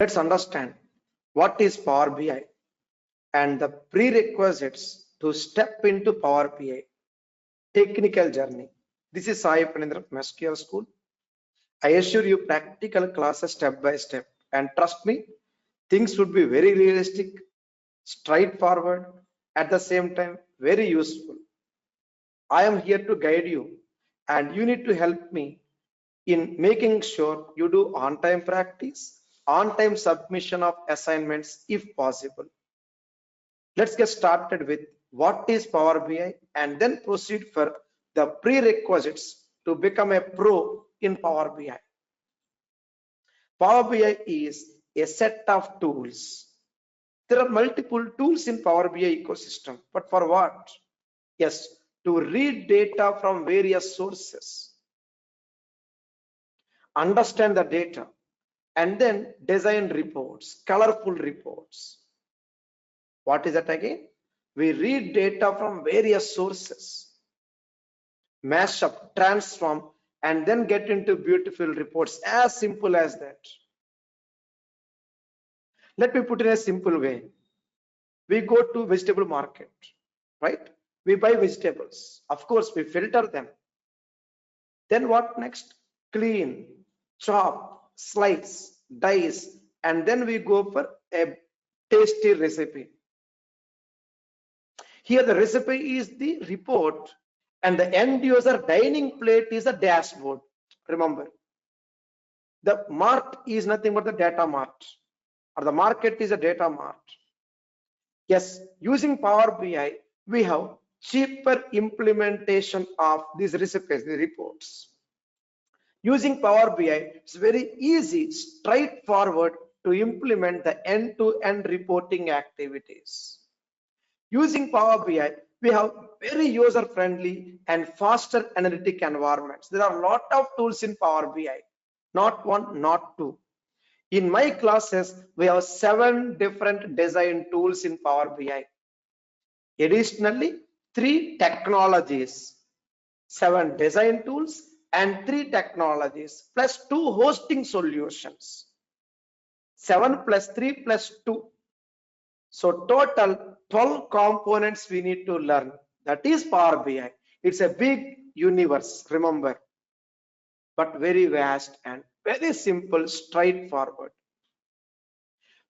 Let's understand what is Power BI and the prerequisites to step into Power BI technical journey. This is Sai Panindra from SQL School. I assure you practical classes step by step, and trust me, things would be very realistic, straightforward, at the same time very useful. I am here to guide you, and you need to help me in making sure you do on-time practice, on-time submission of assignments if possible. Let's get started with what is Power BI and then proceed for the prerequisites to become a pro in Power BI. Power BI is a set of tools. There are multiple tools in Power BI ecosystem, but for what? Yes, to read data from various sources, understand the data, and then design reports, colorful reports. What is that again? We read data from various sources, mash up, transform, and then get into beautiful reports. As simple as that. Let me put it in a simple way. We go to vegetable market, right? We buy vegetables. Of course, we filter them. Then what next? Clean, chop, slice, dice, and then we go for a tasty recipe. Here the recipe is the report and the end user dining plate is a dashboard. Remember, the mart is nothing but the data mart, or the market is a data mart. Yes, using Power BI, we have cheaper implementation of these recipes, the reports. Using Power BI, it's very easy, straightforward to implement the end-to-end reporting activities. Using Power BI, we have very user-friendly and faster analytic environments. There are a lot of tools in Power BI, not one, not two. In my classes, we have 7 different design tools in Power BI. Additionally, 3 technologies, 7 design tools and 3 technologies, plus 2 hosting solutions. 7 plus 3 plus 2. So total 12 components we need to learn. That is Power BI. It's a big universe, remember, but very vast and very simple, straightforward.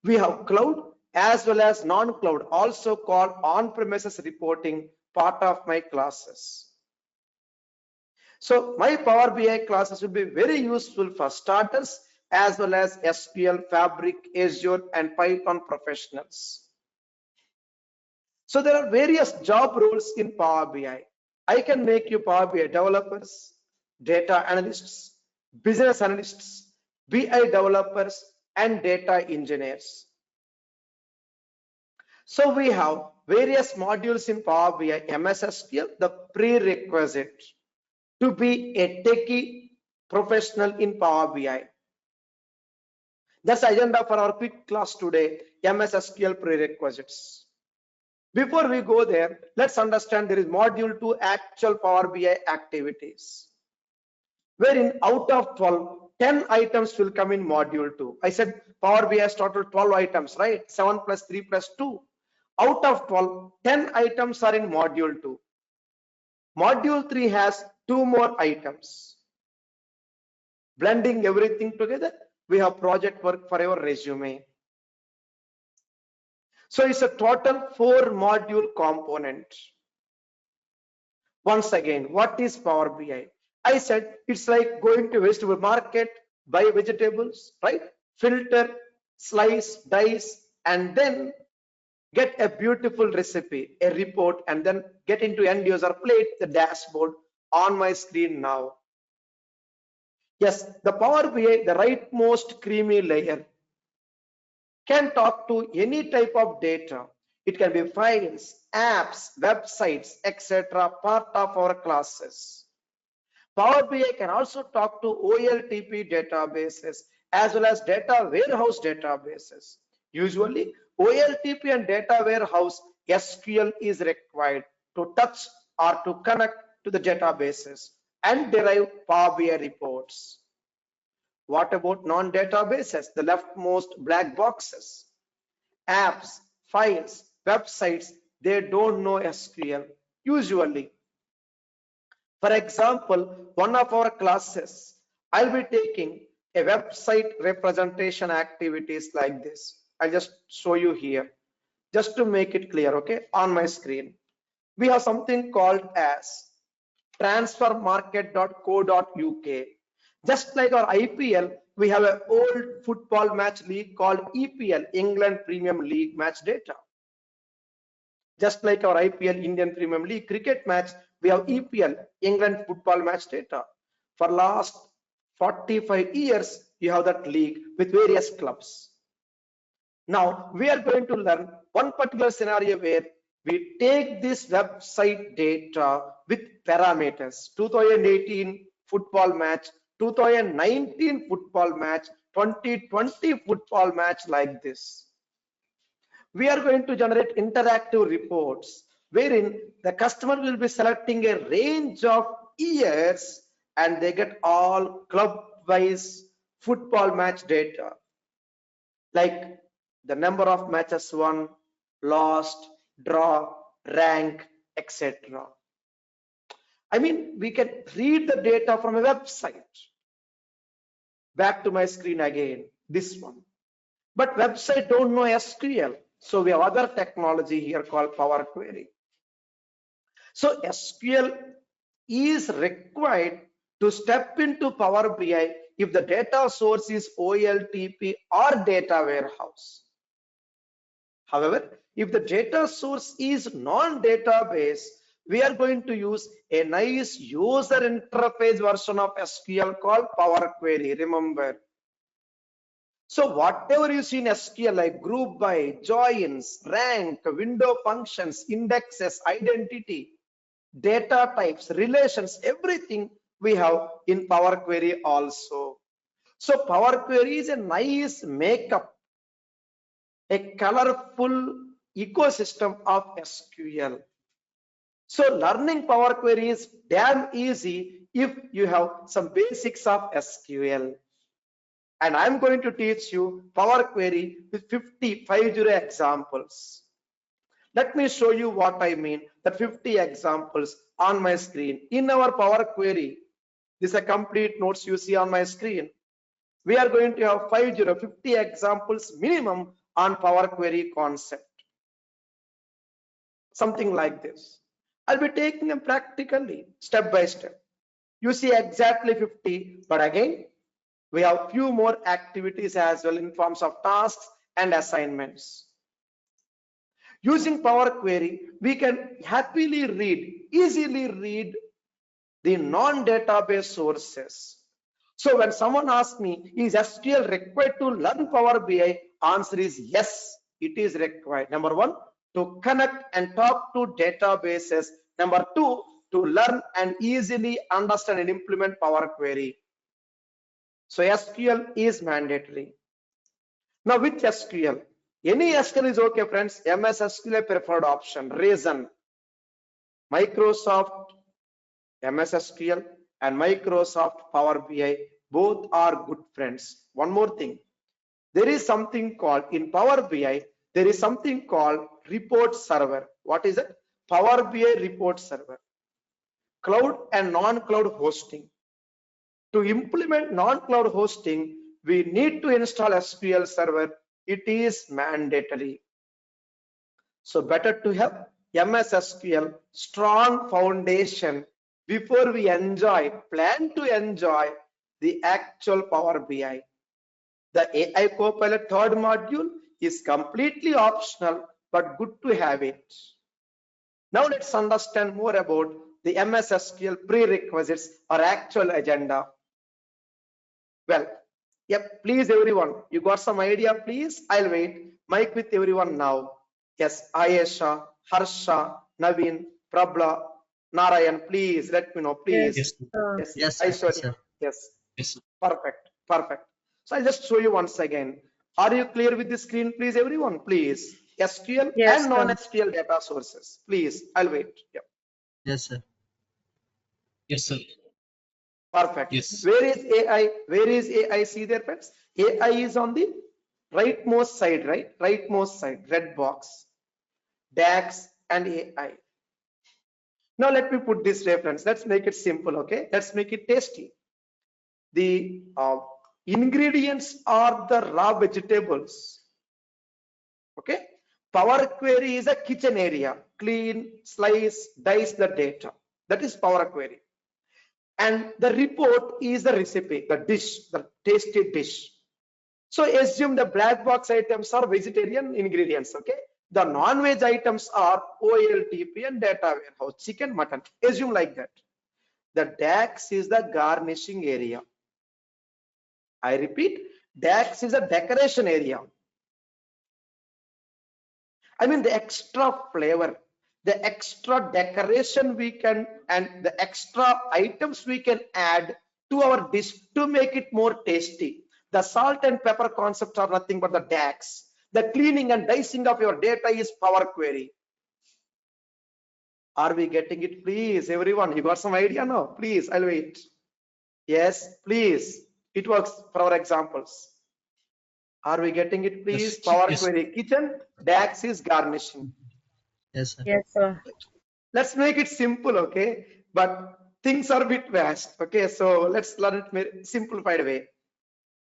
We have cloud as well as non-cloud, also called on-premises reporting, part of my classes. So my Power BI classes will be very useful for starters as well as SQL, Fabric, Azure, and Python professionals. So there are various job roles in Power BI. I can make you Power BI developers, data analysts, business analysts, BI developers, and data engineers. So we have various modules in Power BI, MS SQL, the prerequisite to be a techie professional in Power BI. That's the agenda for our quick class today, MS SQL prerequisites. Before we go there, let's understand there is module 2 actual Power BI activities, wherein out of 12, 10 items will come in module 2. I said Power BI has total 12 items, right? 7 plus 3 plus 2. Out of 12, 10 items are in module 2. Module 3 has 2 more items. Blending everything together, we have project work for your resume. So it's a total 4 module component. Once again, what is Power BI? I said it's like going to vegetable market, buy vegetables, right? Filter, slice, dice, and then get a beautiful recipe, a report, and then get into end user plate, the dashboard on my screen now. Yes, the Power BI, the rightmost creamy layer, can talk to any type of data. It can be files, apps, websites, etc. part of our classes. Power BI can also talk to OLTP databases as well as data warehouse databases. Usually OLTP and data warehouse SQL is required to touch or to connect to the databases and derive Power BI reports. What about non-databases? The leftmost black boxes. Apps, files, websites, they don't know SQL usually. For example, one of our classes, I'll be taking a website representation activities like this. I'll just show you here, just to make it clear, okay, on my screen. We have something called as transfermarket.co.uk. Just like our IPL, we have an old football match league called EPL, England Premium League match data. Just like our IPL, Indian Premium League cricket match, we have EPL, England football match data. For last 45 years, you have that league with various clubs. Now, we are going to learn one particular scenario where we take this website data with parameters. 2018 football match, 2019 football match, 2020 football match like this. We are going to generate interactive reports wherein the customer will be selecting a range of years and they get all club-wise football match data, like the number of matches won, lost, draw, rank, etc. I mean, we can read the data from a website. Back to my screen again, this one. But website don't know SQL. So we have other technology here called Power Query. So SQL is required to step into Power BI if the data source is OLTP or data warehouse. However, if the data source is non-database, we are going to use a nice user interface version of SQL called Power Query. Remember. So whatever you see in SQL like group by, joins, rank, window functions, indexes, identity, data types, relations, everything we have in Power Query also. So Power Query is a nice makeup, a colorful ecosystem of SQL. So learning Power Query is damn easy if you have some basics of SQL. And I'm going to teach you Power Query with 50 examples. Let me show you what I mean, that 50 examples on my screen. In our Power Query, this is a complete notes you see on my screen. We are going to have 50 examples minimum on Power Query concept. Something like this. I'll be taking them practically, step by step. You see exactly 50, but again, we have few more activities as well in forms of tasks and assignments. Using Power Query, we can happily read, easily read the non-database sources. So when someone asks me, is SQL required to learn Power BI? Answer is yes, it is required. Number one, to connect and talk to databases. Number two, to learn and easily understand and implement Power Query. So SQL is mandatory. Now with SQL, any SQL is okay, friends. MS SQL a preferred option. Reason: Microsoft MS SQL and Microsoft Power BI both are good friends. One more thing, there is something called in Power BI, there is something called report server. What is it? Power BI report server. Cloud and non-cloud hosting. To implement non-cloud hosting, we need to install SQL Server. It is mandatory. So better to have MS SQL strong foundation before we plan to enjoy the actual Power BI. The AI Copilot third module is completely optional, but good to have it. Now let's understand more about the MS SQL prerequisites or actual agenda. Well, yep, please everyone, you got some idea, please? I'll wait. Mic with everyone now. Yes, Ayesha, Harsha, Naveen, Prabla, Narayan, please let me know, please. Yes, Aishwarya. yes. Yes. Perfect. So I'll just show you once again. Are you clear with the screen, please, everyone? Please. SQL and non-SQL data sources. Please, I'll wait. Yep. Yes, sir. Yes, sir. Perfect. Yes. Where is AI? Where is AI? See there, friends. AI is on the rightmost side, right? Rightmost side, red box. DAX and AI. Now let me put this reference. Let's make it simple, okay? Let's make it tasty. The ingredients are the raw vegetables. Okay. Power query is a kitchen area. Clean, slice, dice the data. That is Power Query. And the report is the recipe, the dish, the tasty dish. So assume the black box items are vegetarian ingredients, okay? The non-veg items are OLTP and data warehouse, chicken, mutton. Assume like that. The DAX is the garnishing area. I repeat, DAX is a decoration area. I mean the extra flavor, the extra decoration we can, and the extra items we can add to our dish to make it more tasty. The salt and pepper concepts are nothing but the DAX. The cleaning and dicing of your data is Power Query. Are we getting it? Please, everyone, you got some idea now? Please, I'll wait. Yes, please. It works for our examples. Are we getting it? Please. Yes. Power Yes. Query kitchen, DAX is garnishing. Yes, sir. Yes, sir. Let's make it simple, okay? But things are a bit vast, okay? So let's learn it in simplified way.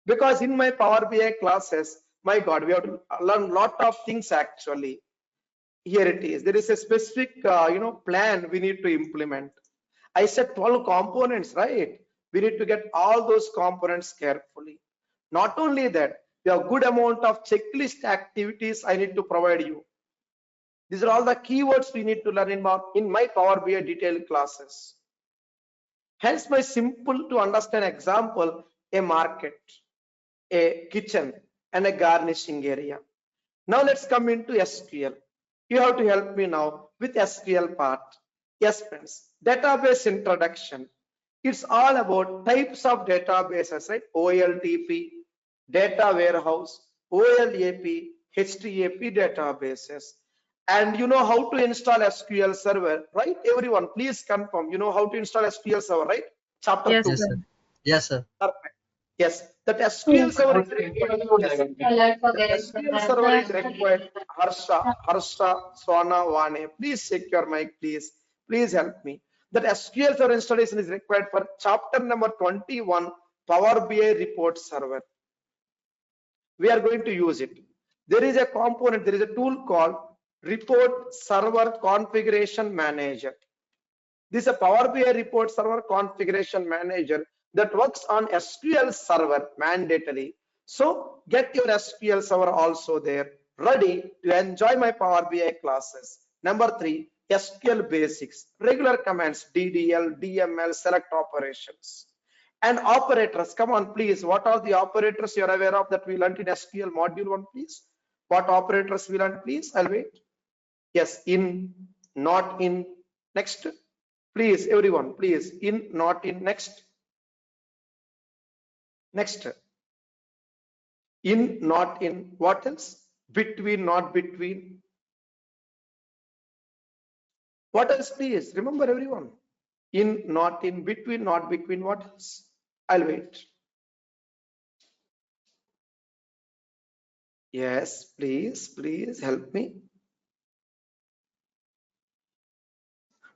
Because in my Power BI classes, my God, we have to learn a lot of things actually. Here it is. There is a specific, plan we need to implement. I said 12 components, right? We need to get all those components carefully. Not only that, we have good amount of checklist activities I need to provide you. These are all the keywords we need to learn in my Power BI detailed classes. Hence my simple to understand example, a market, a kitchen, and a garnishing area. Now let's come into SQL. You have to help me now with SQL part. Yes, friends, database introduction. It's all about types of databases, right? OLTP, data warehouse, OLAP, HTAP databases. And you know how to install SQL Server, right? Everyone, please confirm. You know how to install SQL Server, right? Chapter Yes, 2. Yes, sir. sir. Yes, sir. Perfect. Yes, that SQL Server is required. Yes. The SQL Server is required. Harsha, Swana, Vane. Please check your mic, please. Please help me. That SQL Server installation is required for chapter number 21, Power BI Report Server. We are going to use it. There is a component, there is a tool called Report Server Configuration Manager. This is a Power BI Report Server Configuration Manager that works on SQL Server mandatory. So get your SQL Server also there, ready to enjoy my Power BI classes. Number 3, SQL basics, regular commands, DDL, DML, select operations. And operators, come on, please. What are the operators you're aware of that we learned in SQL module 1, please? What operators we learned, please? I'll wait. Yes, in, not in, next. Please, everyone, please. In, not in, next. Next. In, not in, what else? Between, not between. What else, please? Remember, everyone. In, not in, between, not between, what else? I'll wait. Yes, please help me.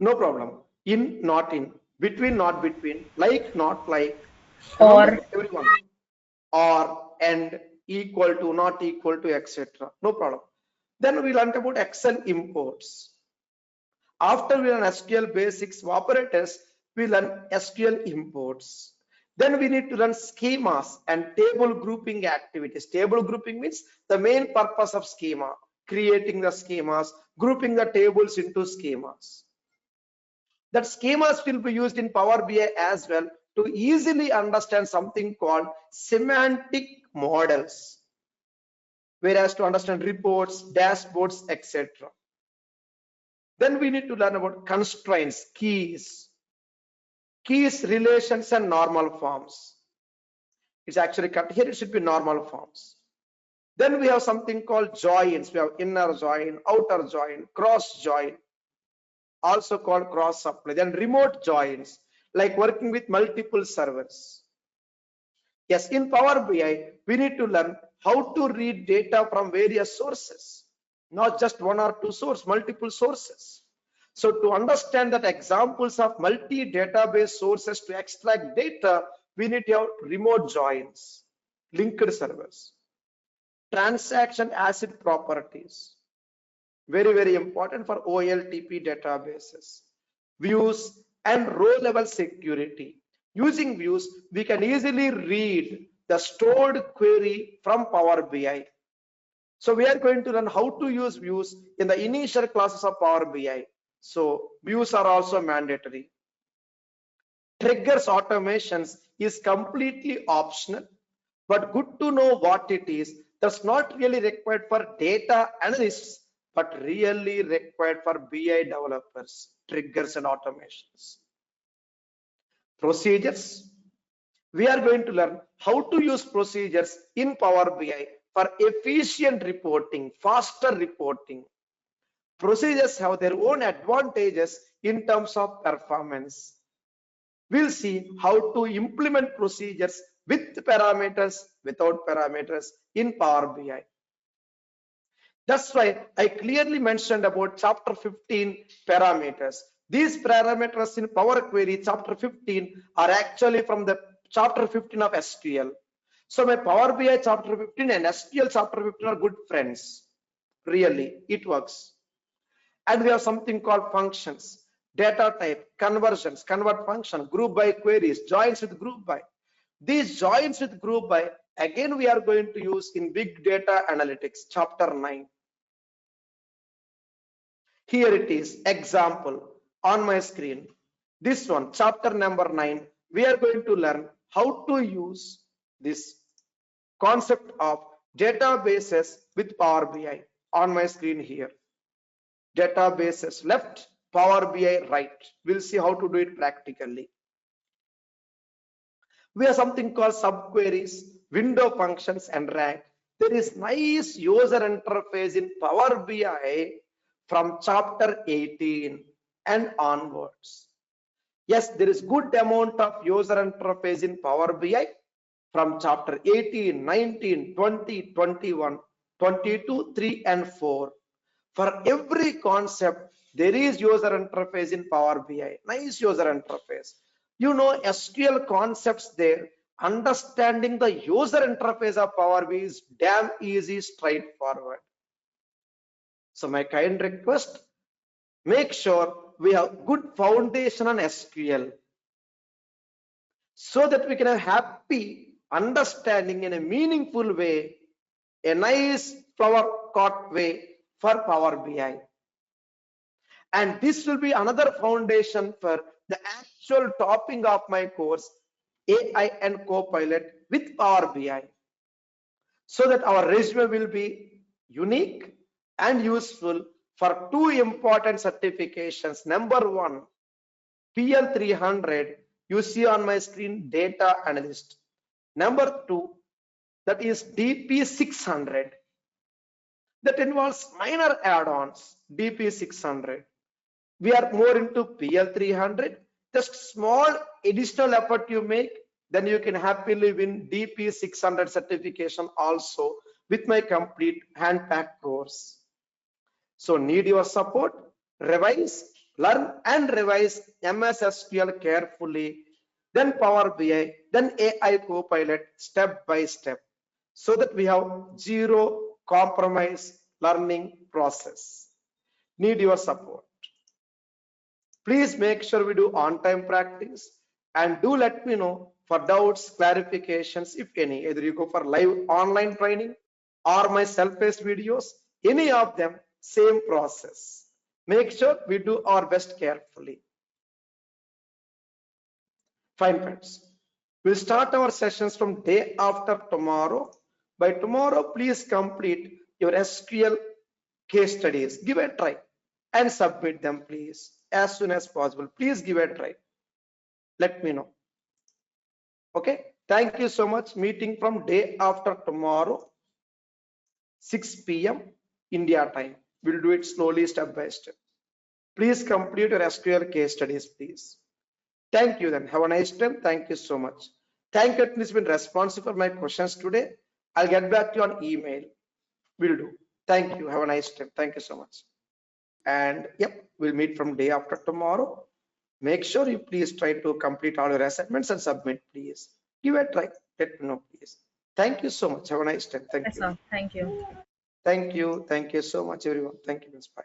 No problem. In, not in, between, not between, like, not like. Remember, everyone. Or, and, equal to, not equal to, etc. No problem. Then we learned about Excel imports. After we learn SQL basics operators, we learn SQL imports. Then we need to learn schemas and table grouping activities. Table grouping means the main purpose of schema, creating the schemas, grouping the tables into schemas. That schemas will be used in Power BI as well to easily understand something called semantic models. Whereas to understand reports, dashboards, etc. Then we need to learn about constraints, keys, relations, and normal forms. It's actually cut here, it should be normal forms. Then we have something called joins. We have inner join, outer join, cross join, also called cross supply. Then remote joins, like working with multiple servers. Yes, in Power BI, we need to learn how to read data from various sources, not just one or two sources, multiple sources. So to understand that examples of multi-database sources to extract data, we need to have remote joins, linked servers, transaction ACID properties, very, very important for OLTP databases, views and row level security. Using views, we can easily read the stored query from Power BI. So we are going to learn how to use views in the initial classes of Power BI. So views are also mandatory. Triggers automations is completely optional, but good to know what it is. That's not really required for data analysts, but really required for BI developers, triggers and automations. Procedures. We are going to learn how to use procedures in Power BI for efficient reporting, faster reporting. Procedures have their own advantages in terms of performance. We'll see how to implement procedures with parameters, without parameters in Power BI. That's why I clearly mentioned about chapter 15 parameters. These parameters in Power Query chapter 15 are actually from the chapter 15 of SQL. So my Power BI chapter 15 and SQL chapter 15 are good friends. Really, it works. And we have something called functions, data type, conversions, convert function, group by queries, joins with group by. These joins with group by, again, we are going to use in big data analytics, chapter 9. Here it is, example on my screen. This one, chapter number 9, we are going to learn how to use this concept of databases with Power BI on my screen here. Databases left, Power BI right. We'll see how to do it practically. We have something called subqueries, window functions and rank. There is nice user interface in Power BI from chapter 18 and onwards. Yes, there is good amount of user interface in Power BI from chapter 18, 19, 20, 21, 22, 3 and 4. For every concept, there is user interface in Power BI. Nice user interface. You know SQL concepts there. Understanding the user interface of Power BI is damn easy, straightforward. So my kind request, make sure we have good foundation on SQL so that we can have happy understanding in a meaningful way, a nice flower caught way for Power BI. And this will be another foundation for the actual topping of my course, AI and Copilot with Power BI, so that our resume will be unique and useful for two important certifications. Number one, PL 300, you see on my screen, data analyst. Number two, that is DP 600. That involves minor add-ons, DP 600. We are more into PL 300. Just small additional effort you make, then you can happily win DP 600 certification also with my complete hand-packed course. So need your support, revise, learn and revise MS SQL carefully, then Power BI, then AI Copilot step by step, so that we have zero compromise learning process. Need your support. Please make sure we do on-time practice and do let me know for doubts, clarifications, if any. Either you go for live online training or my self-paced videos, any of them, same process. Make sure we do our best carefully. Fine friends, we'll start our sessions from day after tomorrow. By tomorrow, please complete your SQL case studies. Give a try and submit them, please, as soon as possible. Please give a try. Let me know. Okay, thank you so much. Meeting from day after tomorrow, 6 p.m. India time. We'll do it slowly, step by step. Please complete your SQL case studies, please. Thank you then. Have a nice time. Thank you so much. Thank you. It's been responsive for my questions today. I'll get back to you on email. Will do. Thank you. Have a nice time. Thank you so much. And yep, we'll meet from day after tomorrow. Make sure you please try to complete all your assignments and submit, please. Give it a try. Let me know, please. Thank you so much. Have a nice time. Thank Yes, you. sir. Thank you. Thank you. Thank you so much, everyone. Thank you. Bye.